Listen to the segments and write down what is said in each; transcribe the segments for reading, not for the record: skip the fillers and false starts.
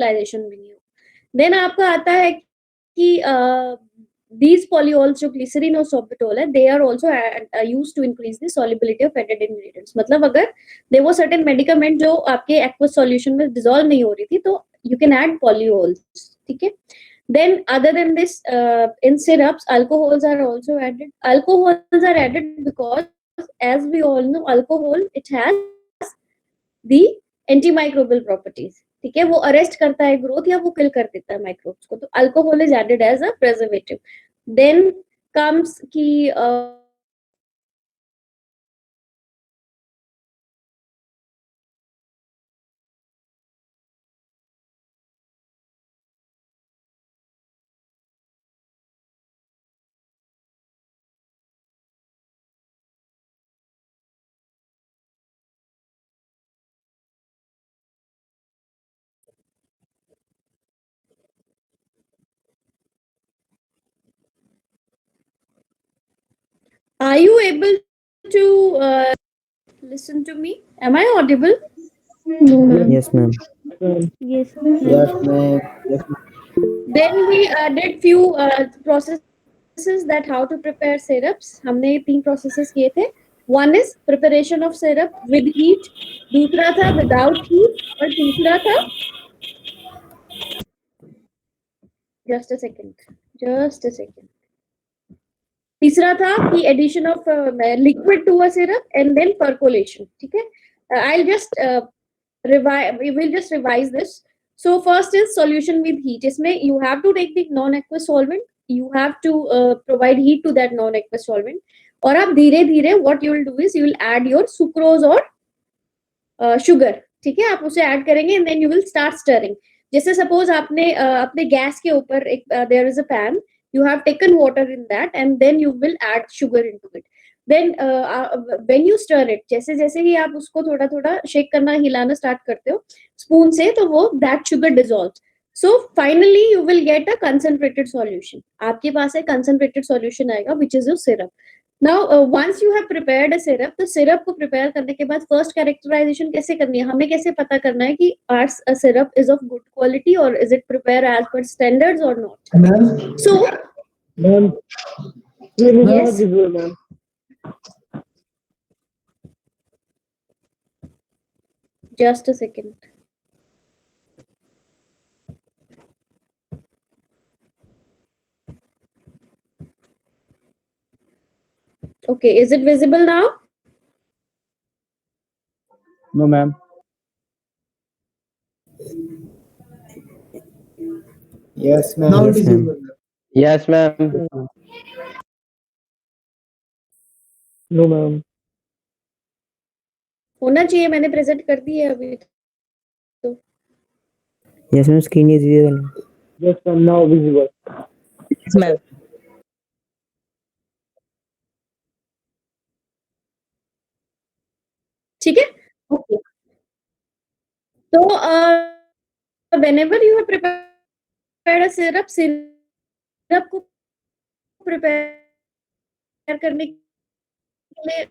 भी नहीं हो। देन आपका आता है कि these polyols जो glycerin और sorbitol है, they are also used to increase the solubility of added ingredients. मतलब अगर there was certain medicament जो आपके aqueous solution में dissolve नहीं हो रही थी, तो you can add polyols, ठीक है? Then other than this, in syrups, alcohols are also added. Alcohols are added because, as we all know, alcohol it has the antimicrobial properties. ठीक है, वो अरेस्ट करता है ग्रोथ या वो किल कर देता है माइक्रोब्स को, तो alcohol is added as a preservative. Then comes की are you able to listen to me? Am I audible? No, ma'am. Yes, ma'am. Yes, Yes, ma'am. ma'am. Yes, ma'am. Then we did few processes that how to prepare syrups. हमने 3 processes किए थे. One is preparation of syrup with heat, दूसरा था without heat, और तीसरा था just a second. तीसरा था कि addition of liquid to a syrup and then percolation. ठीक है? I'll just we will just revise this. So first is solution with heat. इसमें you have to take the non-aqueous solvent. You have to provide heat to that non-aqueous solvent. और आप धीरे धीरे what you will do is you will add your sucrose और sugar. ठीक है, आप उसे ऐड करेंगे and then you will start stirring. जैसे सपोज आपने अपने गैस के ऊपर एक there is a pan, you have taken water in that and then you will add sugar into it. Then when you stir it, जैसे जैसे ही आप उसको थोड़ा थोड़ा शेक करना हिलाना स्टार्ट करते हो स्पून से, तो वो that sugar dissolves. So finally you will get a concentrated solution. आपके पास एक concentrated solution आएगा which is your syrup. Now once you have prepared a syrup, तो syrup को prepare करने के बाद first characterization कैसे करनी है, हमें कैसे पता करना है कि our syrup is of good quality or is it prepared as per standards or not. Ma'am. So Ma'am. yes, Ma'am. just a second. Okay, is it visible now? No, ma'am. Yes, ma'am. Now it is Yes, ma'am. visible. Yes, ma'am. No, ma'am. होना चाहिए, मैंने present कर दी है अभी तो. Yes, ma'am. Screen is visible. Yes, ma'am. Now visible. Yes, ma'am. ठीक है, okay. तो whenever you have prepared a syrup, syrup को prepare करने के लिए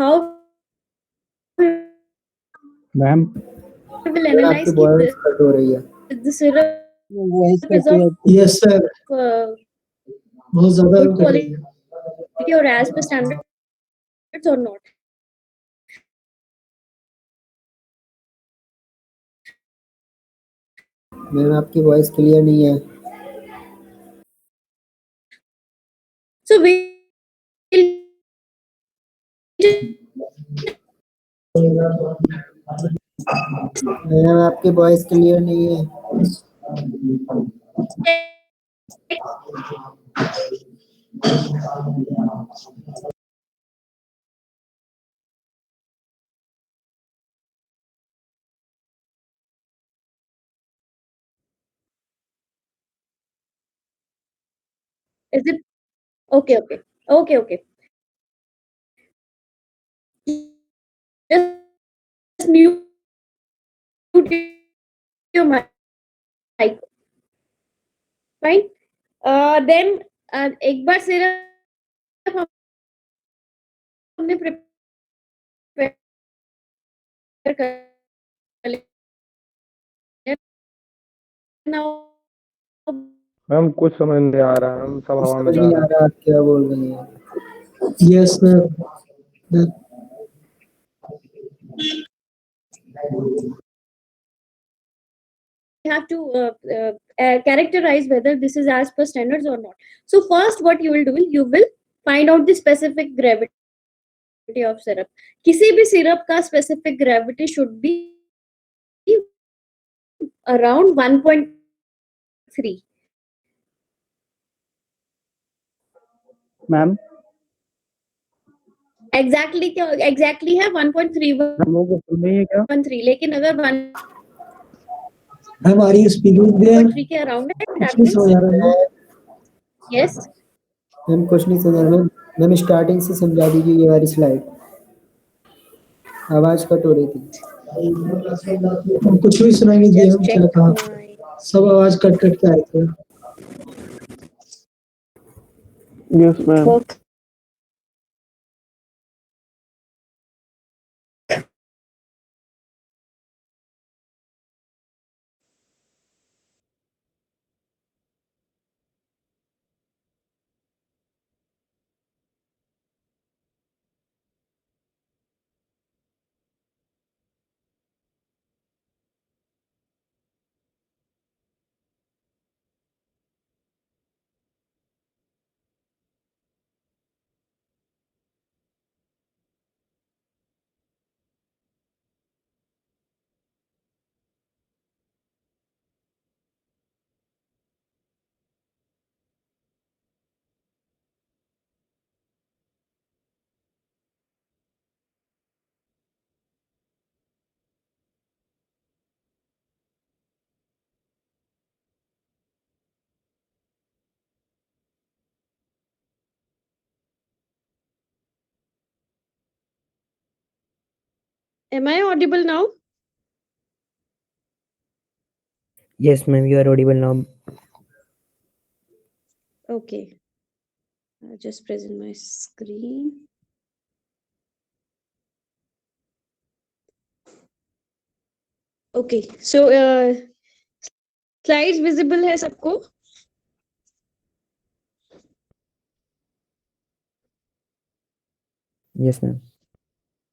how मैम we will आपकी analyze कि वॉइस कट हो रही है. the syrup voice is of yes sir, बहुत ज्यादा good कट रही है. quality or as per standards or not. Ma'am आपकी वॉइस क्लियर नहीं है. So we will मैम आपकी वॉइस क्लियर नहीं है. is it okay? Okay. Just mute your mic. Fine. Then एक बार सिर्फ हमने प्रिपेयर कर now मैम कुछ समझ नहीं आ रहा है, हम सब हवा में समझ जा नहीं रहे आ हैं। रहा आप क्या बोल रही हैं। Yes ma'am. have to characterize whether this is as per standards or not. So first what you will do is you will find out the specific gravity of syrup. किसी भी syrup का specific gravity should be around 1.3. Ma'am exactly क्या exactly है 1.313. हम लोग को सुन रही है क्या? लेकिन अगर 1.3 ma'am are you speaking there? के अराउंड है कुछ that नहीं means समझ आ रहा है yes. मैम, कुछ नहीं समझ आ रहा मैम। मैम स्टार्टिंग से समझा दीजिए ये वाली स्लाइड, आवाज कट हो रही थी। कुछ भी सुनाई नहीं दिया, Just check क्या कहा, my सब आवाज कट कट के आए थे। Yes ma'am. work. Am I audible now? Yes, ma'am, you are audible now. Okay. I'll just present my screen. Okay. So slides visible है सबको? Yes, ma'am.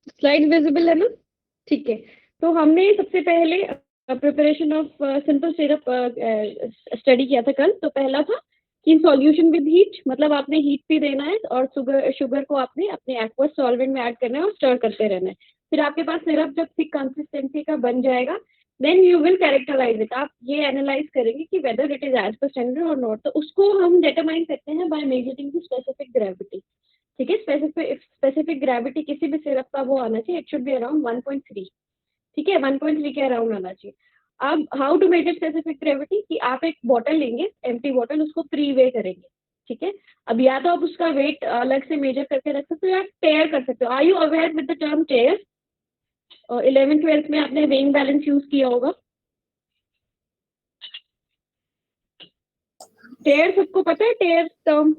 स्लाइड विजिबल है ना? ठीक है। तो हमने सबसे पहले preparation of simple syrup study किया था कल। तो पहला था कि सॉल्यूशन विद हीट, मतलब आपने हीट भी देना है और शुगर को आपने अपने एक्वस सॉल्वेंट में ऐड करना है और स्टर करते रहना है। फिर आपके पास सिरप जब थिक कंसिस्टेंसी का बन जाएगा, then you will characterize it. आप ये एनालाइज करेंगे कि whether it is as per standard और नॉट। तो उसको हम डिटरमाइन करते हैं by measuring the specific gravity. ठीक है, स्पेसिफिक ग्रेविटी किसी भी सिरप का वो आना चाहिए, इट शुड बी अराउंड 1.3। ठीक है, 1.3 के अराउंड आना चाहिए। अब how to measure specific gravity, कि आप एक बॉटल लेंगे, एम्प्टी बॉटल, उसको प्री वे करेंगे। ठीक है, अब या तो आप उसका वेट अलग से मेजर करके रख सकते हो या टेयर कर सकते हो। Are you aware with the term tare? 11th-12th में आपने वेइंग बैलेंस यूज किया होगा। टेयर सबको पता है? टेयर टर्म,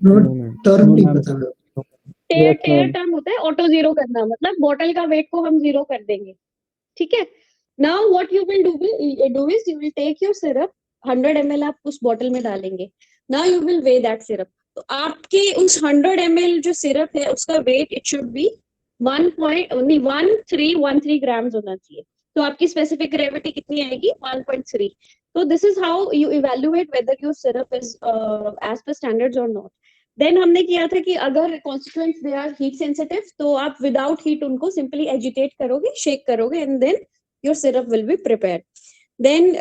No, ma'am. टर्म नहीं पता। टेयर टर्म होता है ऑटो जीरो करना, मतलब बॉटल का वेट को हम जीरो कर देंगे। ठीक है, now what you will do is you will take your syrup, 100 ml आप उस बॉटल में डालेंगे। Now you will weigh that syrup. तो आपके उस 100 ml जो सिरप है उसका weight it should be 1.1313 grams होना चाहिए। तो आपकी स्पेसिफिक ग्रेविटी कितनी आएगी? 1.3। तो this is how you evaluate whether your syrup is as per standards or not. Then हमने किया था कि अगर constituents they are heat sensitive, तो आप विदाउट हीट उनको सिंपली एजिटेट करोगे, शेक करोगे, and then your syrup will be prepared. Then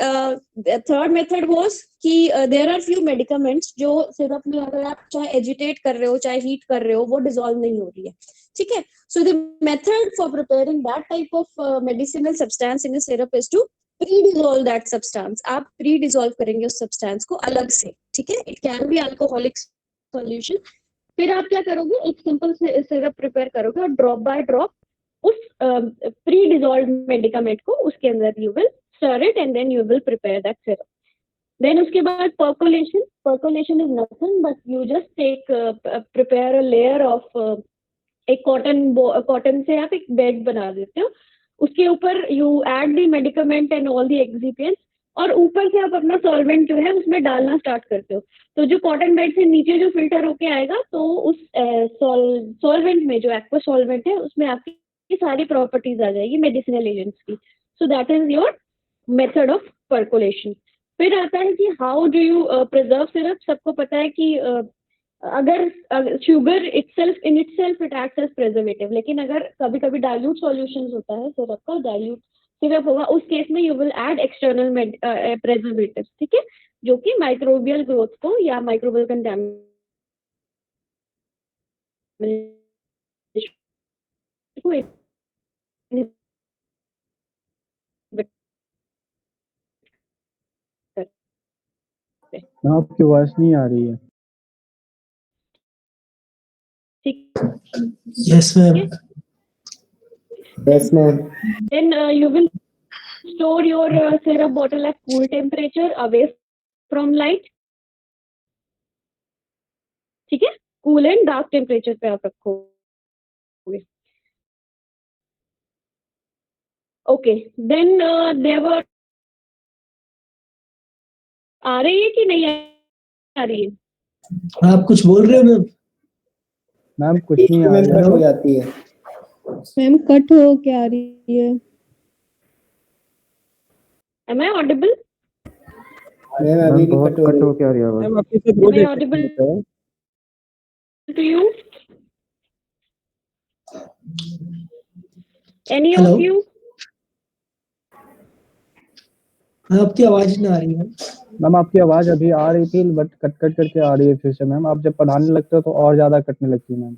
third method was कि देयर आर फ्यू मेडिकामेंट्स जो सिरप में अगर आप चाहे एजिटेट कर रहे हो चाहे हीट कर रहे हो, वो डिसॉल्व नहीं हो रही है। ठीक है, so the method for preparing that type of medicinal substance in a syrup is to pre dissolve that substance. आप प्री डिसॉल्व करेंगे उस सब्सटेंस को अलग से। ठीक है, it can be alcoholic solution. फिर आप क्या करोगे, एक सिंपल सिरप प्रिपेयर करोगे और ड्रॉप बाय ड्रॉप उस प्री डिसॉल्व मेडिकामेंट को उसके अंदर you will stir it and then you will prepare that syrup. Then उसके बाद percolation is nothing but you just take prepare a layer of एक cotton से आप एक बेड बना देते हो, उसके ऊपर you add the medicament and all the excipients और ऊपर से आप अपना सॉल्वेंट जो है उसमें डालना स्टार्ट करते हो। तो जो कॉटन बेड से नीचे जो फिल्टर होके आएगा, तो उस सॉल्वेंट में, जो एक्वा सॉल्वेंट है, उसमें आपकी सारी प्रॉपर्टीज आ जाएगी मेडिसिनल एजेंट्स की। So that is your method of percolation. फिर आता है कि how do you preserve syrup. सबको पता है कि अगर sugar itself in itself it acts as preservative, लेकिन अगर कभी कभी डाइल्यूट सॉल्यूशंस होता है सिरप का, डाइल्यूट सिरप होगा, उस केस में you will add external preservative, ठीक है, जो कि माइक्रोबियल ग्रोथ को या माइक्रोबियल कंटेमिनेशन को inhibit करते हैं, ना आपकी आवाज नहीं आ रही है। ठीक Yes, ma'am. है। Yes, ma'am. Then you will store your syrup bottle at cool temperature away from light, ठीक है, cool and dark temperature पे आप रखोगे। Okay, then there were, आ रही है कि नहीं आ रही है? आप कुछ बोल रहे हो मैम? मैम कुछ नहीं आ Instrument रही cut हो है। जाती है। मैम कट हो क्या आ रही है? Am I audible? मैम अभी भी बहुत कट हो कट रही हो है। क्या रही है आवाज? मैम आपकी से Am I audible to you? Any Hello? of you? आपकी आवाज नहीं आ रही है। मैम आपकी आवाज अभी आ रही थी बट कट कट करके आ रही है फिर से मैम। आप जब पढ़ाने लगते हो तो और ज्यादा कटने लगती है मैम।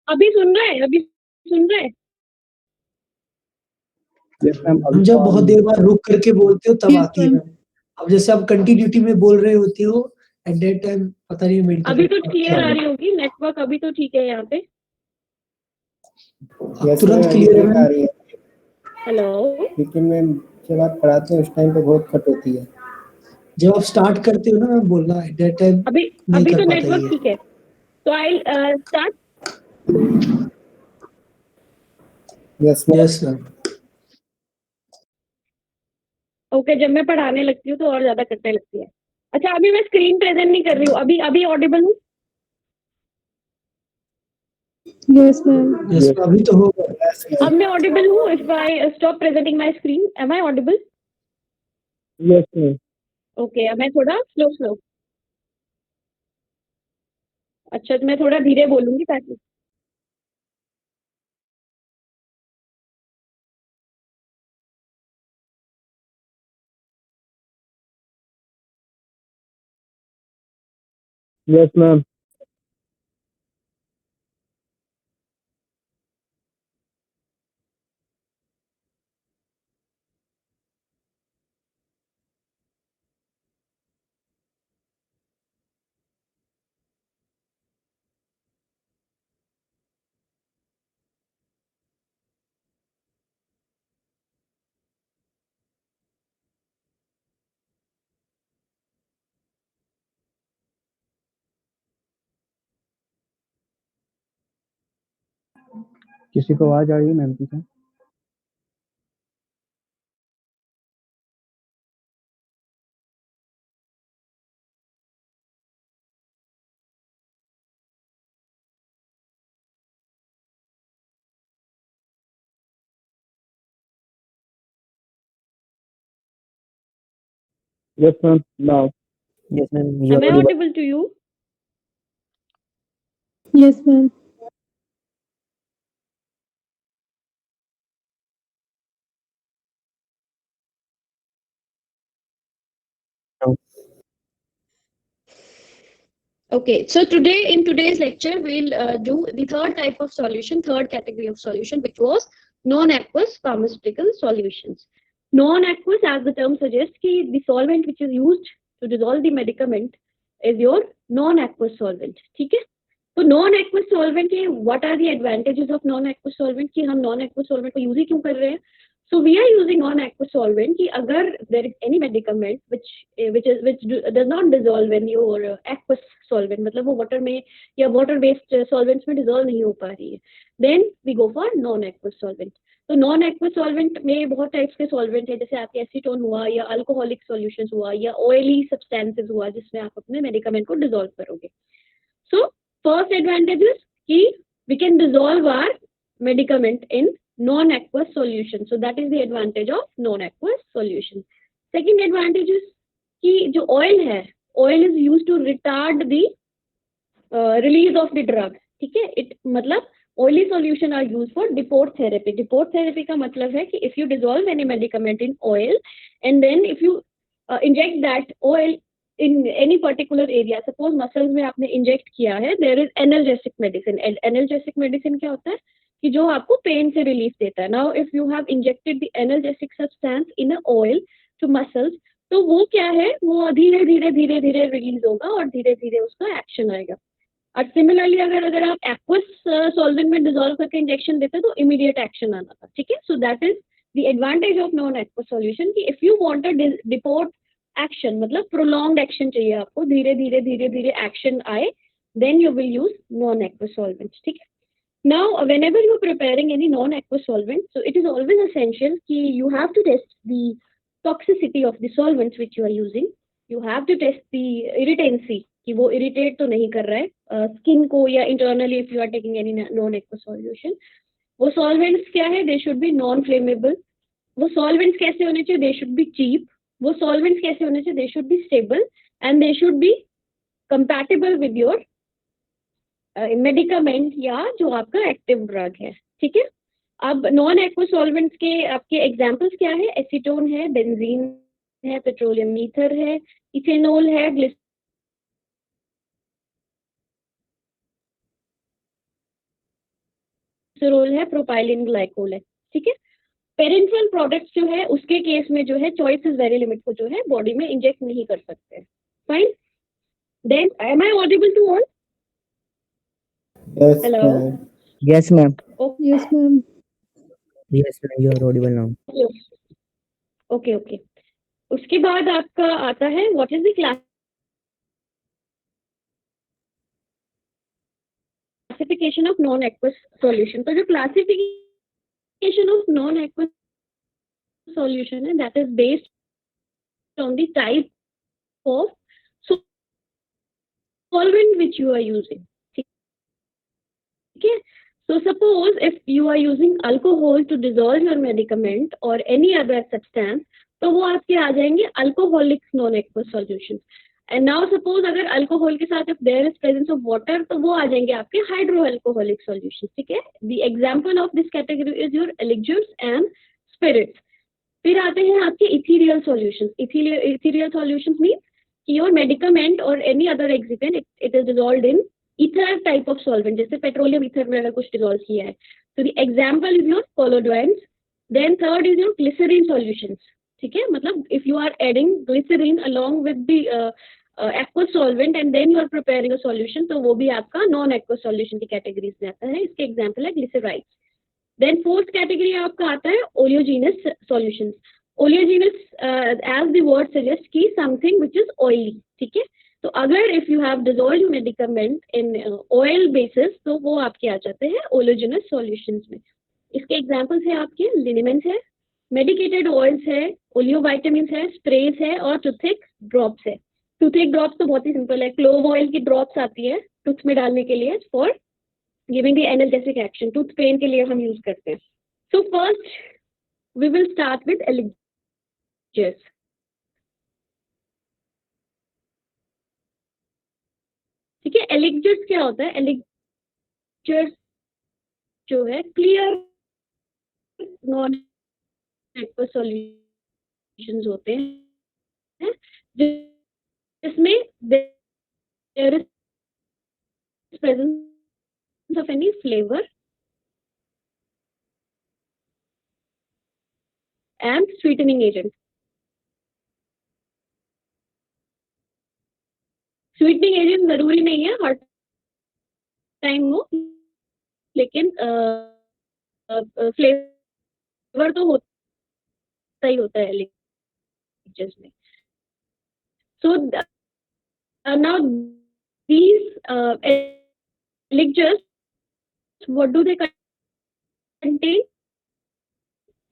अभी सुन रहे हैं? अभी सुन रहे हैं? यस मैम हम जब बहुत देर बाद रुक करके बोलते हो तब Yes, आती है ma'am. मैम। अब जैसे आप कंटिन्यूटी में बोल रहे होती हो एट दैट टाइम पता नहीं मैं अभी तो इंटरनेट क्लियर आ रही होगी, नेटवर्क अभी तो ठीक है यहाँ पे। Yes, तुरंत ma'am, क्लियर है अभी तक आ मैम। रही है। हेलो, लेकिन मैम जब आप पढ़ाते हैं उस टाइम पे बहुत कट होती है। जब आप स्टार्ट करते हो ना मैम बोलना एट दैट टाइम अभी नहीं अभी कर तो पाता नेटवर्क ये। ठीक है, तो I start. Yes, ma'am. Yes ma'am. Okay, जब मैं पढ़ाने लगती हूँ तो और ज्यादा कटने लगती है। अच्छा, अभी मैं स्क्रीन प्रेजेंट नहीं कर रही हूँ, अभी अभी ऑडिबल हूँ? Yes, ma'am. यस अभी तो होगा। Yes, अब ma'am. मैं ऑडिबल हूँ? If I stop presenting my screen, am I audible? Yes ma'am. Okay, अब मैं थोड़ा स्लो स्लो, अच्छा तो मैं थोड़ा धीरे बोलूंगी ताकि, यस मैम। किसी को आवाज आ रही है मैम की क्या? Yes ma'am now. Yes, ma'am. You am are I audible. Audible to you? Yes, ma'am. No. Okay, so in today's lecture, we'll do the third type of solution, third category of solution, which was non-aqueous pharmaceutical solutions. Non-aqueous, as the term suggests, कि the solvent which is used to dissolve the medicament is your non-aqueous solvent. ठीक है? तो non-aqueous solvent के what are the advantages of non-aqueous solvent, कि हम non-aqueous solvent को use ही क्यों कर रहे हैं? So we are using non-aqueous solvent कि अगर there is any medicament which does not dissolve in your aqueous solvent, मतलब वो water में या water based solvents में dissolve नहीं हो पा रही है, then we go for non-aqueous solvent. तो non-aqueous solvent में बहुत टाइप्स के solvent है, जैसे आपके एसीटोन हुआ या alcoholic solutions हुआ या oily substances हुआ जिसमें आप अपने medicament को dissolve करोगे. So first advantage is कि we can dissolve our medicament in non-aqueous solution. So that is the advantage of non-aqueous solution. Second advantage is कि जो oil है, oil is used to retard the release of the drug. ठीक है, it मतलब oily solution are used for depot therapy. Depot therapy का मतलब है कि if you dissolve any medicament in oil and then if you inject that oil in any particular area, suppose muscles में आपने inject किया है, there is analgesic medicine. Analgesic medicine क्या होता है कि जो आपको पेन से रिलीफ देता है. Now if you have injected the analgesic substance in a oil to muscles, तो वो क्या है, वो धीरे धीरे धीरे धीरे रिलीज होगा और धीरे धीरे उसका एक्शन आएगा. और सिमिलरली अगर आप एक्वस सॉल्वेंट में डिसॉल्व करके इंजेक्शन देते हैं तो इमीडिएट एक्शन आना था. ठीक है, so that is the advantage of non aqueous solution कि if you want a depot action, मतलब प्रोलॉन्ग्ड एक्शन चाहिए आपको, धीरे धीरे धीरे धीरे एक्शन आए, then you will use non aqueous solvent. ठीक है. Now, whenever you are preparing any non-aqueous solvent, so it is always essential कि you have to test the toxicity of the solvents which you are using. You have to test the irritancy कि वो irritate तो नहीं कर रहा है skin को या internally if you are taking any non-aqueous solution. वो solvents क्या है? They should be non-flammable. वो solvents कैसे होने चाहिए? They should be cheap. वो solvents कैसे होने चाहिए? They should be stable and they should be compatible with your medicament या जो आपका एक्टिव ड्रग है. ठीक है. अब नॉन एक्वस सॉल्वेंट्स के आपके एग्जांपल्स क्या है? एसीटोन है, बेंजीन है, पेट्रोलियम ईथर है, इथेनॉल है, ग्लिसरॉल है, प्रोपाइलिन ग्लाइकोल है. ठीक है. पेरेंट्रल प्रोडक्ट्स जो है उसके केस में जो है चॉइस इज वेरी लिमिट को जो है बॉडी में इंजेक्ट नहीं कर सकते. Fine. Then am I audible to all? Yes, Hello. ma'am. Yes, ma'am. Yes, ma'am. Yes, ma'am. You are audible now. Okay okay. उसके बाद आपका आता है what is the classification of non aqueous solution. तो जो classification of non aqueous solution है that is based on the type of solvent which you are using. Okay, so suppose if you are using alcohol to dissolve your medicament or any other substance, तो वो आपके आ जाएंगे alcoholic non-aqueous solutions. And now suppose अगर alcohol के साथ if there is presence of water, तो वो आ जाएंगे आपके hydroalcoholic solutions. ठीक है. The example of this category is your elixirs and spirits. फिर आते हैं आपके ethereal solutions. Ethereal solutions means your medicament or any other excipient it is dissolved in ether type of solvent, जैसे petroleum ether में अगर कुछ dissolve किया है. So the example is your collodions. Then third is your glycerine solutions. ठीक है. मतलब if you are adding glycerine along with the aqueous solvent and then you are preparing a solution, तो वो भी आपका non aqueous solution की categories में आता है. इसके example है glycerides. Then fourth category आपका आता है oleaginous solutions. Oleaginous as the word suggests कि something which is oily. ठीक है. तो अगर if you have dissolved medicament in oil basis तो वो आपके आ जाते हैं ओलिजिनस सॉल्यूशंस में. इसके एग्जांपल्स है आपके लिनिमेंट्स है, मेडिकेटेड ऑयल्स है, ओलियोवाइटामिन्स है, स्प्रेज है और टूथिक ड्रॉप्स है. टूथिक ड्रॉप्स तो बहुत ही सिंपल है, क्लोव ऑयल की ड्रॉप्स आती है टूथ में डालने के लिए for giving the analgesic action. Tooth pain के लिए हम यूज करते हैं. So first we will start with elixirs. ठीक है. एलिक्सर्स क्या होता है? एलिक्सर्स जो है क्लियर नॉन एक्वस सॉल्यूशंस होते हैं जिसमें there is presence of any flavour and sweetening agent. Sweetening agent जरूरी नहीं है हर टाइम हो, लेकिन फ्लेवर तो होता ही होता है एलिक्जर्स में. So now these elixirs, what do they contain?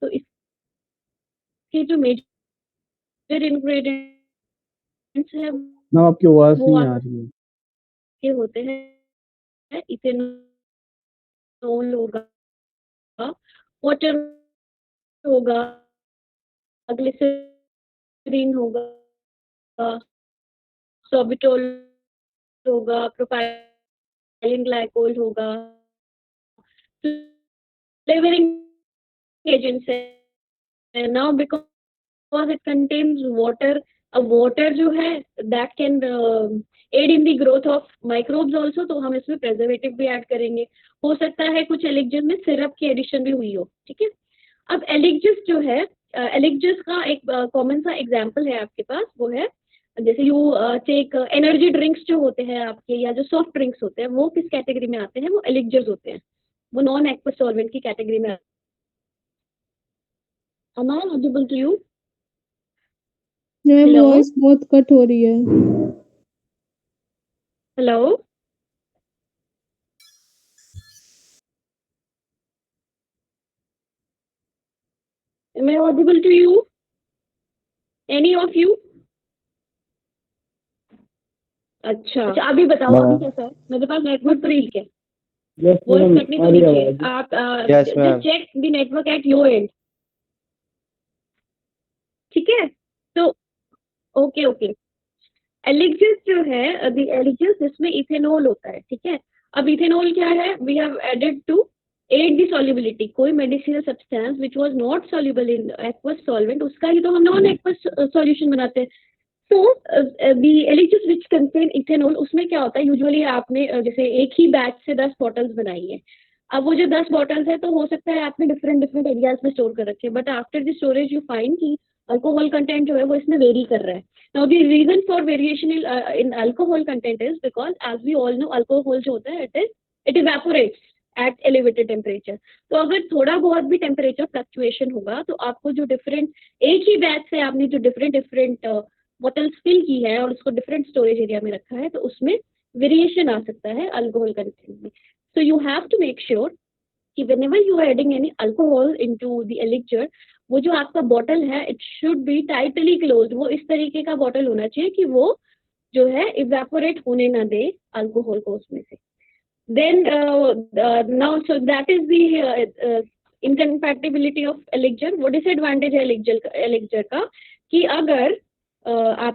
तो इसके जो मेजर इंग्रेडिएंट्स है मैम आपकी आवाज वो नहीं आ रही है. आपके होते हैं इथेनॉल होगा, वाटर होगा, ग्लिसरीन होगा, सोर्बिटोल होगा, प्रोपाइलिन ग्लाइकोल होगा, फ्लेवरिंग एजेंट्स है. Now because it contains water, water जो है that can aid in the growth of microbes also, तो हम इसमें प्रेजर्वेटिव भी ऐड करेंगे. हो सकता है कुछ एलिक्जर्स में सिरप की एडिशन भी हुई हो. ठीक है. अब एलिक्जर्स जो है, एलिक्जर्स का एक कॉमन सा एग्जांपल है आपके पास, वो है जैसे यू टेक एनर्जी ड्रिंक्स जो होते हैं आपके, या जो सॉफ्ट ड्रिंक्स होते हैं, वो किस कैटेगरी में आते हैं? वो एलिक्जर्स होते हैं, वो नॉन एक्वस सॉल्वेंट की कैटेगरी में. Am I audible to you? Ma'am Hello? Voice बहुत कट हो रही है. Hello? Am I audible to you? Any of you? अच्छा, अभी बताओ, हाँ. अभी कैसा है? मेरे पास नेटवर्क फ्री है, यस वॉइस मैम कटनी आ तो रही नहीं है चाहिए. आवाज. आप Yes, ma'am. Just check the network at your end. ठीक है. तो ओके ओके. एलिक्जर्स जो है, द एलिक्जर्स जिसमें इथेनॉल होता है. ठीक है. अब इथेनॉल क्या है? We have added to add the solubility. कोई medicinal substance which was not soluble in aqueous solvent, उसका ही तो हम नॉन एक्वस सॉल्यूशन बनाते हैं. तो दी एलिक्जर्स विच कंटेन इथेनॉल, उसमें क्या होता है? यूजुअली आपने जैसे एक ही बैच से 10 बॉटल्स बनाई है. अब वो जो 10 बॉटल्स है, तो हो सकता है आपने डिफरेंट डिफरेंट एरियाज में स्टोर कर रखे हैं, but after the storage you find कि अल्कोहल कंटेंट जो है वो इसमें वेरी कर रहा है. Now the reason for variation in alcohol content is because as we all know, alcohol जो होता है it evaporates at elevated temperature. तो अगर थोड़ा बहुत भी टेम्परेचर फ्लक्चुएशन होगा, तो आपको जो डिफरेंट, एक ही बैच से आपने जो डिफरेंट डिफरेंट बॉटल्स फिल की है और उसको डिफरेंट स्टोरेज एरिया में रखा है, तो उसमें वेरिएशन आ सकता है अल्कोहल कंटेंट में. So you have to make sure कि whenever you are adding any alcohol into the elixir, वो जो आपका बॉटल है, it should be tightly closed. वो इस तरीके का बॉटल होना चाहिए कि वो जो है इवेपोरेट होने ना दे अल्कोहल को उसमें से. Then now so that is the incompatibility of elixir. वो डिसएडवांटेज है elixir का कि अगर आप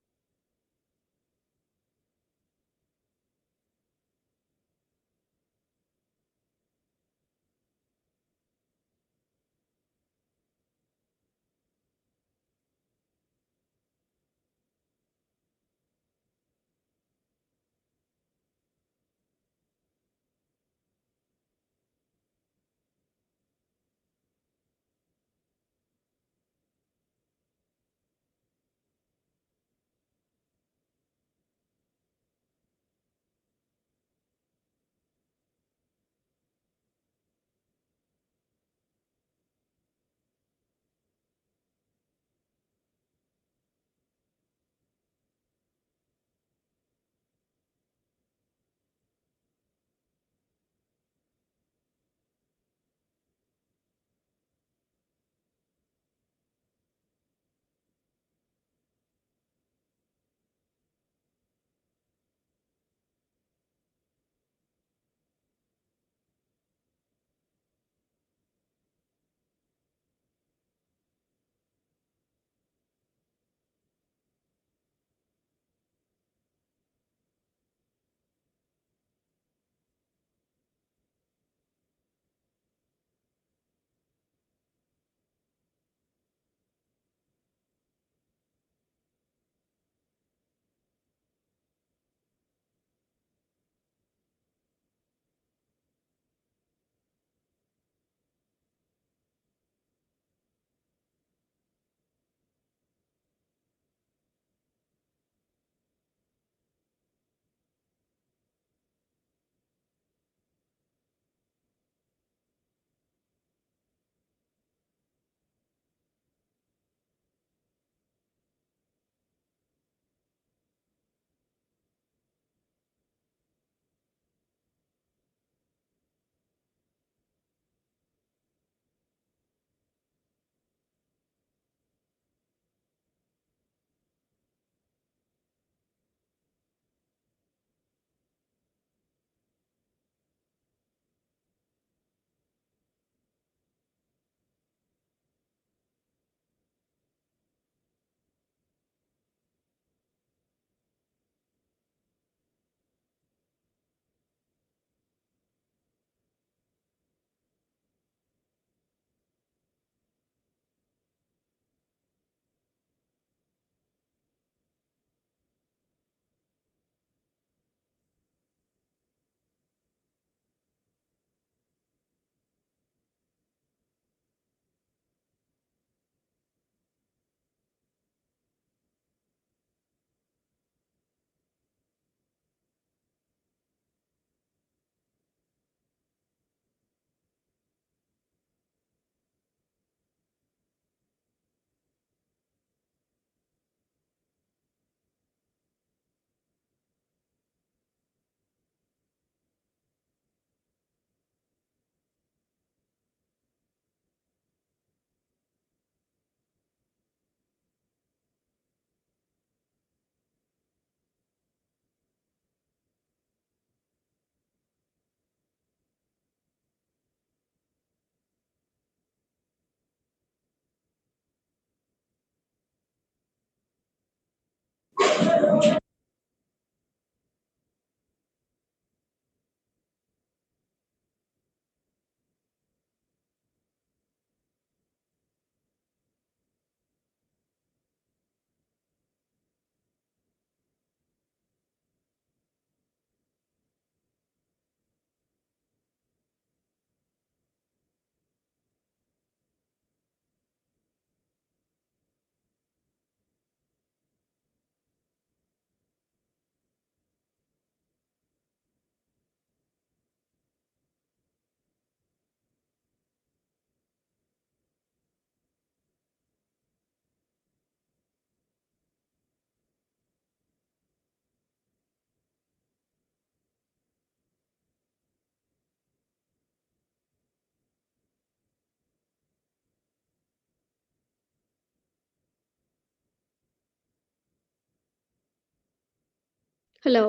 hello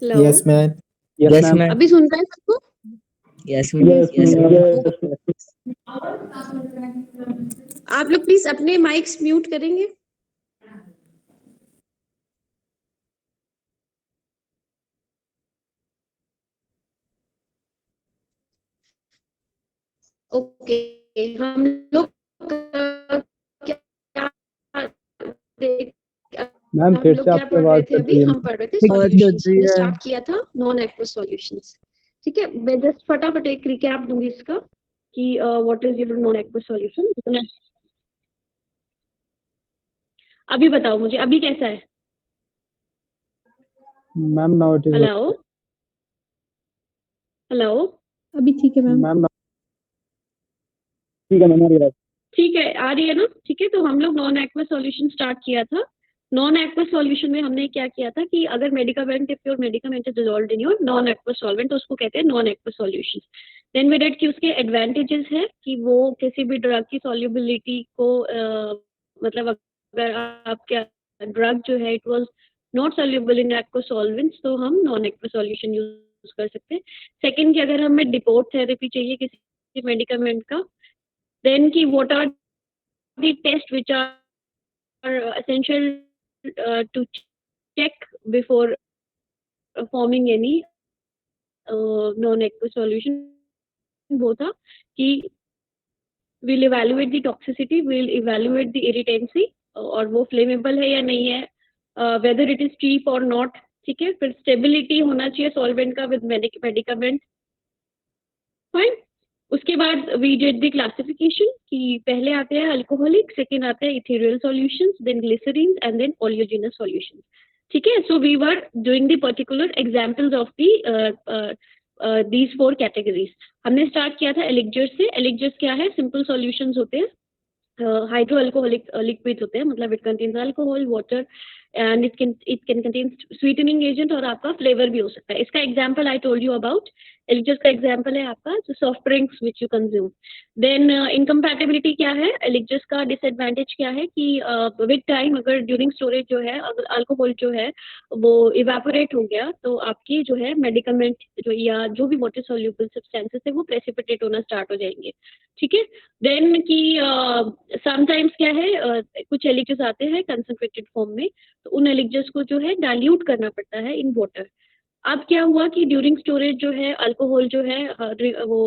hello yes ma'am. Yes Yes, ma'am. ma'am. अभी सुन रहे हैं सबको? Yes, ma'am. Yes, Yes, ma'am. ma'am. आप लोग प्लीज अपने माइक्स म्यूट करेंगे। ओके, हम लोग क्या मैम हम फिर लोग से क्या आपकी पढ़ रहे आवाज थे? कट अभी रही है। हम पढ़ रहे थे आवाज सॉल्यूशंस। कट रही हमने है। स्टार्ट किया था नॉन एक्वस सॉल्यूशंस। ठीक है, मैं जस्ट फटाफट एक रिकैप दूंगी इसका कि what is your non aqueous solution. अभी बताओ मुझे, अभी कैसा है? Ma'am now it is hello hello, अभी ठीक है मैम। मैम ठीक है मैम, आ रही है। ठीक है, आ रही है ना? ठीक है, तो हम लोग नॉन एक्वस सॉल्यूशन स्टार्ट किया था। नॉन एक्वस सॉल्यूशन में हमने क्या किया था कि अगर medicament, if your medicament is dissolved in your non aqueous solvent, तो उसको कहते हैं non aqueous solution. Then we did कि उसके एडवांटेजेस है कि वो किसी भी ड्रग की सॉल्युबिलिटी को मतलब अगर आपका ड्रग जो है it was not soluble in aqueous solvents, तो हम नॉन एक्वस सॉल्यूशन यूज कर सकते हैं। सेकंड कि अगर हमें डिपोट थेरेपी चाहिए किसी मेडिकामेंट का, then ki what are the tests which are essential to check before forming any non-aqueous solution? वो था कि we'll evaluate the toxicity, we'll evaluate the irritancy और वो flammable है या नहीं है, whether it is cheap or not। ठीक है, फिर stability होना चाहिए solvent का with medicament। फाइन। उसके बाद वी डिड द क्लासिफिकेशन कि पहले आते हैं अल्कोहलिक, सेकंड आते हैं ethereal solutions, then glycerine and then oleaginous solutions. ठीक है, so we were doing the particular examples of the these 4 categories. हमने स्टार्ट किया था एलिक्जर्स से। एलिक्जर्स क्या है? सिंपल सॉल्यूशंस होते हैं, हाइड्रो अल्कोहलिक लिक्विड होते हैं, मतलब it contains alcohol, water and it can contain sweetening agent और आपका फ्लेवर भी हो सकता है। इसका example I told you about. Elixirs का एग्जांपल है आपका soft drinks which you consume. Then incompatibility क्या है? एलिक्जर्स का डिसएडवांटेज क्या है कि विद टाइम अगर ड्यूरिंग स्टोरेज जो है अगर अल्कोहल जो है वो इवेपोरेट हो गया तो आपकी जो है मेडिकमेंट जो या जो भी वाटर सॉल्युबल सब्सटेंसेस है वो प्रेसिपिटेट होना स्टार्ट हो जाएंगे। ठीक है, देन की समटाइम्स क्या है, कुछ एलिक्जर्स आते हैं कंसंट्रेटेड फॉर्म में, तो उन एलिक्जर्स को जो है डाइल्यूट करना पड़ता है इन वाटर। अब क्या हुआ कि ड्यूरिंग स्टोरेज जो है अल्कोहल जो है वो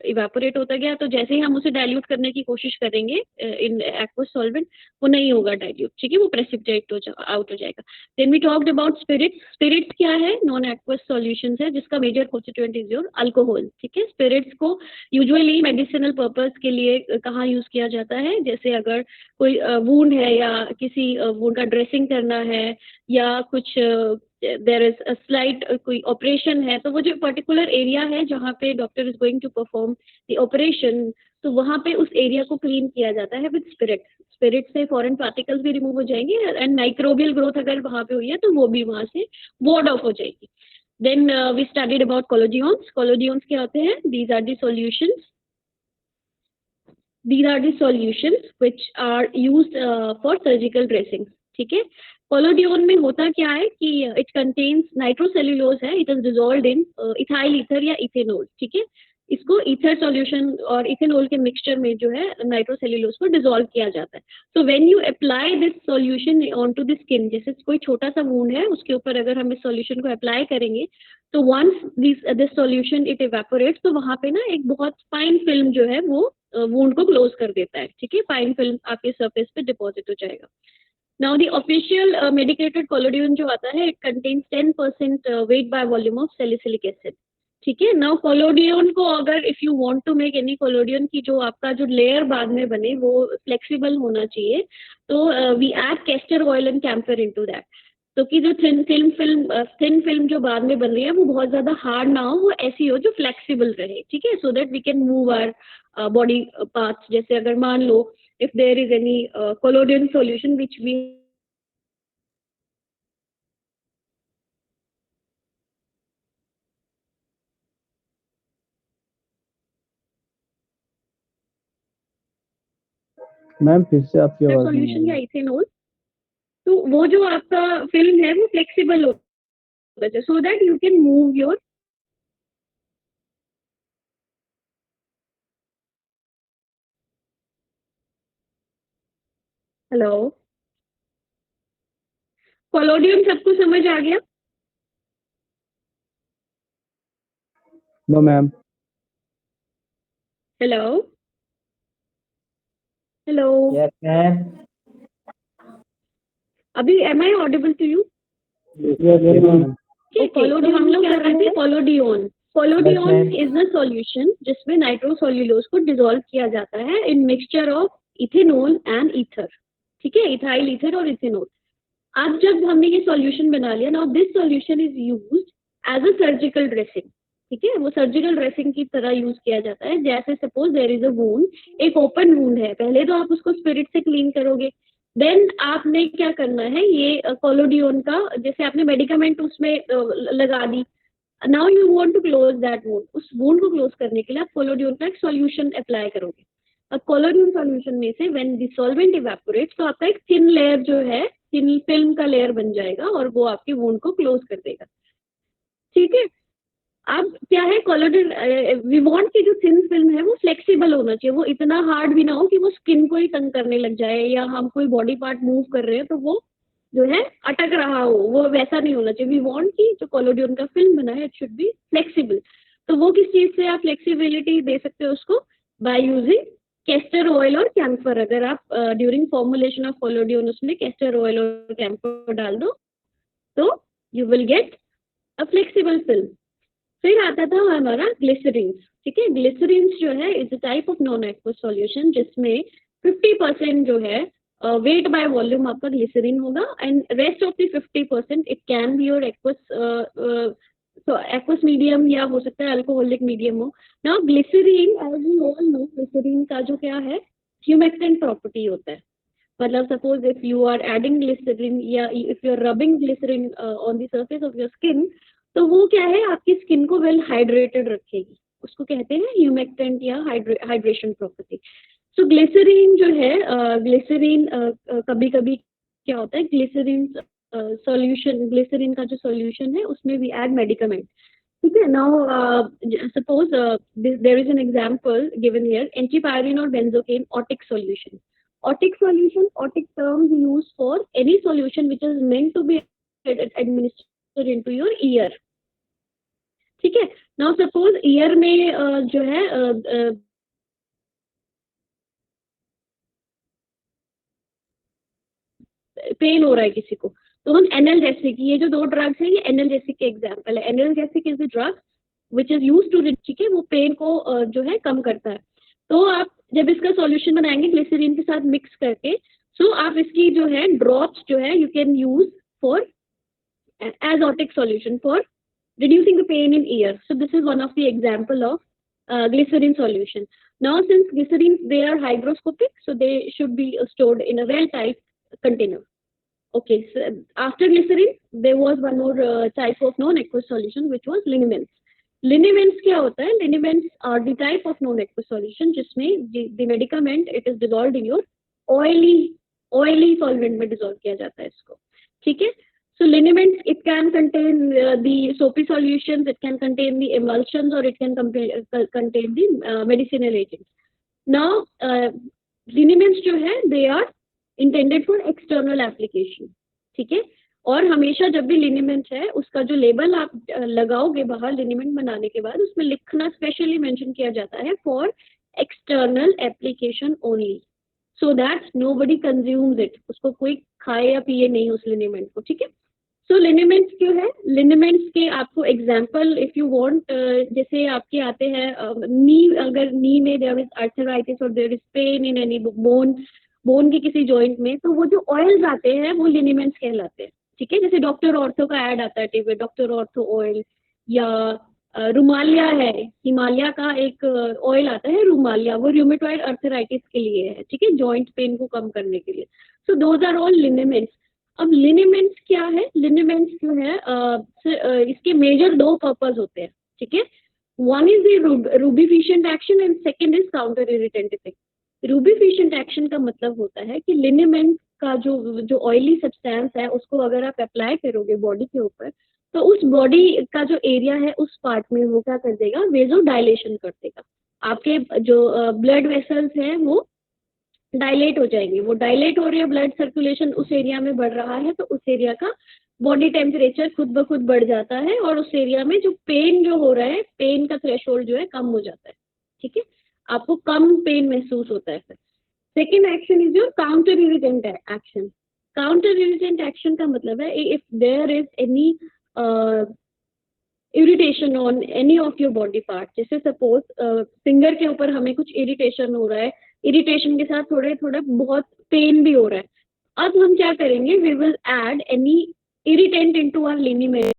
इवेपोरेट होता गया, तो जैसे ही हम उसे डाइल्यूट करने की कोशिश करेंगे इन एक्वस सॉल्वेंट, वो नहीं होगा डाइल्यूट। ठीक है, वो प्रेसिपिटेट आउट हो जाएगा। Then we talked about spirits. Spirits क्या है? नॉन एक्वस सॉल्यूशंस है जिसका major constituent is your alcohol. ठीक है, स्पिरिट्स को यूजुअली मेडिसिनल पर्पस के लिए कहाँ यूज किया जाता है? जैसे अगर कोई वूंड है या किसी वूंड का ड्रेसिंग करना है या कुछ देयर इज अ स्लाइट कोई ऑपरेशन है, तो वो जो पर्टिकुलर एरिया है जहाँ पे doctor is going to perform the operation, तो वहाँ पे उस एरिया को क्लीन किया जाता है विद स्पिरिट। स्पिरिट से फॉरेन पार्टिकल्स भी रिमूव हो जाएंगे एंड माइक्रोबियल ग्रोथ अगर वहाँ पे हुई है तो वो भी वहाँ से वार्ड ऑफ हो जाएगी। Then we studied about collodions. Collodions क्या होते हैं? These are the solutions, these are the solutions which are used for surgical dressings। ठीक है, कोलोडियन में होता क्या है कि इट कंटेन्स नाइट्रोसेल्यूलोज है, it is dissolved in ethyl ether या इथेनॉल। ठीक है, इसको ईथर सॉल्यूशन और इथेनॉल के मिक्सचर में जो है नाइट्रोसेल्यूलोज को डिसॉल्व किया जाता है। So when you apply this solution on to the skin, जैसे कोई छोटा सा वूंड है उसके ऊपर अगर हम इस सॉल्यूशन को अप्लाई करेंगे तो once this solution it evaporates, तो वहाँ पे ना एक बहुत फाइन फिल्म जो है वो वूंड को क्लोज कर देता है। ठीक है, फाइन फिल्म आपके सरफेस पे डिपॉजिट हो जाएगा। Now the official medicated collodion जो आता है it contains 10% weight by volume of salicylic acid. ठीक है, नाउ कोलोडियन को अगर if you want to make any collodion की जो आपका जो लेयर बाद में बने वो फ्लेक्सिबल होना चाहिए, तो we add castor oil and camphor into that, तो कि जो थिन फिल्म जो बाद में बन रही है वो बहुत ज्यादा हार्ड ना हो, वो ऐसी हो जो फ्लेक्सिबल रहे। ठीक है, so that we can move our body parts. जैसे अगर मान लो if there is any collodion solution which we ma'am फिर से आपकी आवाज नहीं आ सॉल्यूशन या रही। इथेनॉल, तो वो जो आपका फिल्म है वो फ्लेक्सिबल होता है, so that you can move your hello collodion सबको समझ आ गया? No ma'am. Hello hello yes ma'am. अभी am I audible to you? Yes ma'am. Collodion हम लोग क्या करते हैं, collodion collodion ma'am. Is the solution जिसमें नाइट्रोसोल्यूलोज को डिसॉल्व किया जाता है in mixture of ethanol and ether, ठीक है, इथाइल ईथर और इथेनॉल। अब जब हमने ये सॉल्यूशन बना लिया, now this solution is used as a surgical dressing, ठीक है, वो सर्जिकल ड्रेसिंग की तरह यूज किया जाता है। जैसे suppose there is a wound, एक ओपन वुंड है, पहले तो आप उसको स्पिरिट से क्लीन करोगे, देन आपने क्या करना है, ये कोलोडियन का जैसे आपने मेडिकामेंट उसमें लगा दी, now you want to close that wound, उस वुंड को क्लोज करने के लिए आप कोलोडियन का एक सॉल्यूशन अप्लाई करोगे। अब कोलोडियन सॉल्यूशन में से व्हेन द सॉल्वेंट इवेपोरेट्स तो आपका एक थिन लेयर जो है, थिन फिल्म का लेयर बन जाएगा और वो आपकी वुंड को क्लोज कर देगा, ठीक है। अब क्या है, कोलोडियन वी वांट की जो थिन फिल्म है वो फ्लेक्सिबल होना चाहिए, वो इतना हार्ड भी ना हो कि वो स्किन को ही तंग करने लग जाए, या हम कोई बॉडी पार्ट मूव कर रहे हैं तो वो जो है अटक रहा हो, वो वैसा नहीं होना चाहिए। वी वांट की जो कोलोडियन का फिल्म बना है इट शुड बी फ्लेक्सिबल। तो वो किस चीज से आप फ्लेक्सिबिलिटी दे सकते हो उसको, बाय यूजिंग कैस्टर ऑयल और कैम्फर। अगर आप ड्यूरिंग फॉर्मुलेशन ऑफ कोलोडियन उसमें कैस्टर ऑयल और कैम्फर डाल दो तो you will get a flexible film. फिर आता था हमारा ग्लिसरीन्स, ठीक है। ग्लिसरीन्स जो है is a type of non aqueous solution जिसमें 50% जो है वेट बाय वॉल्यूम आपका ग्लिसरीन होगा and rest of the 50% it can be your aqueous medium या हो सकता है अल्कोहलिक मीडियम हो। Now glycerine as you all know, glycerine का जो क्या है ह्यूमेक्टेंट प्रॉपर्टी होता है। मतलब suppose if you are adding glycerine या if you are rubbing glycerine on the surface of your skin तो वो क्या है आपकी स्किन को वेल हाइड्रेटेड रखेगी, उसको कहते हैं ह्यूमेक्टेंट या हाइड्रेशन प्रॉपर्टी। सो ग्लिसरीन जो है ग्लिसरीन कभी कभी क्या होता है, ग्लिसरीन सॉल्यूशन, ग्लिसरीन का जो सॉल्यूशन है उसमें वी ऐड मेडिकामेंट, ठीक है। Now suppose there is an example given here, antipyrine और benzocaine otic solution. Otic solution, otic term used for any solution which is meant to be administered into your ear, ठीक है। Now suppose year में जो है pen हो रहा है किसी को तो हम एनाल्जेसिक, ये जो दो ड्रग्स है ये एनाल्जेसिक के एग्जांपल है। Analgesic is the drug which is used to, ठीक है, वो पेन को जो है कम करता है। तो आप जब इसका सॉल्यूशन बनाएंगे ग्लिसरीन के साथ मिक्स करके, सो आप इसकी जो है ड्रॉप्स जो है you can use for as otic solution for reducing the pain in ear. So this is one of the example of glycerin solution. Now since glycerins they are hygroscopic, so they should be stored in a well tight container. Okay, so after glycerin there was one more type of non-aqueous solution which was liniments. Liniments क्या होता है? Liniments are the type of non-aqueous solution जिसमें the medicament it is dissolved in your oily solvent में dissolve किया जाता है इसको, ठीक है। So liniments, it can contain the soapy solutions, it can contain the emulsions, or it can contain the medicinal agents. Now, liniments जो है, they are intended for external application, ठीक है। और हमेशा जब भी liniment है, उसका जो लेबल आप लगाओगे बाहर liniment बनाने के बाद, उसमें लिखना स्पेशली मेंशन किया जाता है for external application only, so that nobody consumes it. उसको कोई खाए या पिए नहीं उस liniment को, ठीक है। सो लिनिमेंट्स क्यों है, लिनिमेंट्स के आपको एग्जांपल इफ यू वांट, जैसे आपके आते हैं नी, अगर नी में देयर इज आर्थराइटिस और there is pain in any bone के किसी जॉइंट में, तो वो जो ऑयल्स आते हैं वो लिनिमेंट्स कहलाते हैं, ठीक है। जैसे डॉक्टर ऑर्थो का ऐड आता है टीवी, डॉक्टर ऑर्थो ऑयल, या रुमालिया है, हिमालय का एक ऑयल आता है रुमालिया, वो रूमेटॉइड आर्थराइटिस के लिए है, ठीक है, जॉइंट पेन को कम करने के लिए। So those are all liniments. अब लिनिमेंट्स क्या है, लिनिमेंट्स जो है इसके मेजर दो पर्पस होते हैं, ठीक है। One is the rubefacient action and second is counter irritant effect. Rubefacient action का मतलब होता है कि लिनिमेंट का जो ऑयली सब्सटेंस है उसको अगर आप अप्लाई करोगे बॉडी के ऊपर, तो उस बॉडी का जो एरिया है उस पार्ट में वो क्या कर देगा, वेजो डायलेशन कर देगा। आपके जो ब्लड वेसल्स हैं वो डायलेट हो जाएंगे, वो डायलेट हो रही है, ब्लड सर्कुलेशन उस एरिया में बढ़ रहा है, तो उस एरिया का बॉडी टेम्परेचर खुद ब खुद बढ़ जाता है और उस एरिया में जो पेन जो हो रहा है, पेन का थ्रेशोल्ड जो है कम हो जाता है। ठीक है, आपको कम पेन महसूस होता है। फिर second action is your counter irritant action. Counter irritant action का मतलब है if there is any irritation on any of your body part, जैसे सपोज फिंगर के ऊपर हमें कुछ इरिटेशन हो रहा है, इरिटेशन के साथ थोड़े थोड़ा बहुत पेन भी हो रहा है, अब हम क्या करेंगे, we will add any irritant into our lineament